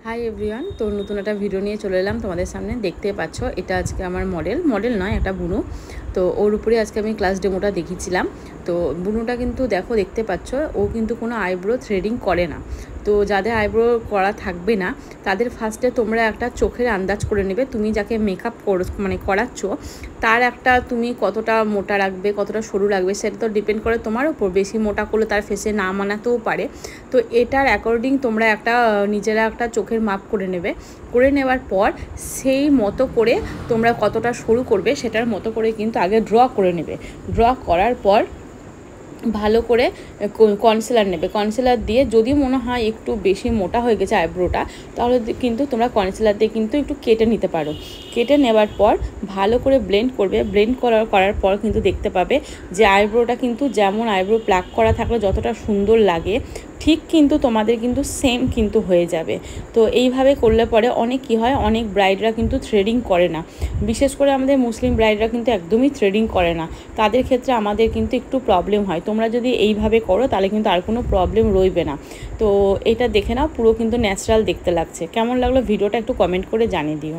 Hi everyone, তো নতুন একটা ভিডিও নিয়ে চলে এলাম তোমাদের সামনে। দেখতে পাচ্ছ এটা আজকে আমার মডেল নয়, একটা বুনু। তো ওর উপরে আজকে আমি ক্লাস ডেমোটা দেখিয়েছিলাম। তো বুনুটা কিন্তু দেখতে পাচ্ছ, ও কিন্তু কোনো আইব্রো থ্রেডিং করে না। তো যাদের আইব্রো করা থাকবে না তাদের ফার্স্টে তোমরা একটা চোখের আন্দাজ করে নেবে। তুমি যাকে মেকআপ করাচ্ছ তার একটা তুমি কতটা মোটা রাখবে, কতটা সরু রাখবে, সেটা তো ডিপেন্ড করে তোমার উপর। বেশি মোটা করলে তার ফেসে না মানাতেও পারে। তো এটার অ্যাকর্ডিং তোমরা নিজেরা একটা চোখের মাপ করে নেবে। করে নেওয়ার পর সেই মতো করে তোমরা কতটা সরু করবে সেটার মতো করে কিন্তু আগে ড্র করে নেবে। ড্র করার পর ভালো করে কনসিলার নেবে। কনসিলার দিয়ে যদি মনে হয় একটু বেশি মোটা হয়ে গেছে আইব্রোটা, তাহলে কিন্তু তোমরা কনসিলার দিয়ে কিন্তু একটু কেটে নিতে পারো। কেটে নেওয়ার পর ভালো করে ব্লেন্ড করবে। ব্লেন্ড করার পর কিন্তু দেখতে পাবে যে আইব্রোটা কিন্তু যেমন আইব্রো প্লাক করা থাকলে যতটা সুন্দর লাগে, ঠিক কিন্তু তোমাদের কিন্তু সেম কিন্তু হয়ে যাবে। তো এইভাবে করলে পরে অনেক ব্রাইডরা কিন্তু থ্রেডিং করে না। বিশেষ করে আমাদের মুসলিম ব্রাইডরা কিন্তু একদমই থ্রেডিং করে না। তাদের ক্ষেত্রে আমাদের কিন্তু একটু প্রবলেম হয়। তোমরা যদি এইভাবে করো তাহলে কিন্তু আর কোনো প্রবলেম রইবে না। তো এটা দেখে নাও, পুরো কিন্তু ন্যাচারাল দেখতে লাগছে। কেমন লাগলো ভিডিওটা একটু কমেন্ট করে জানিয়ে দিও।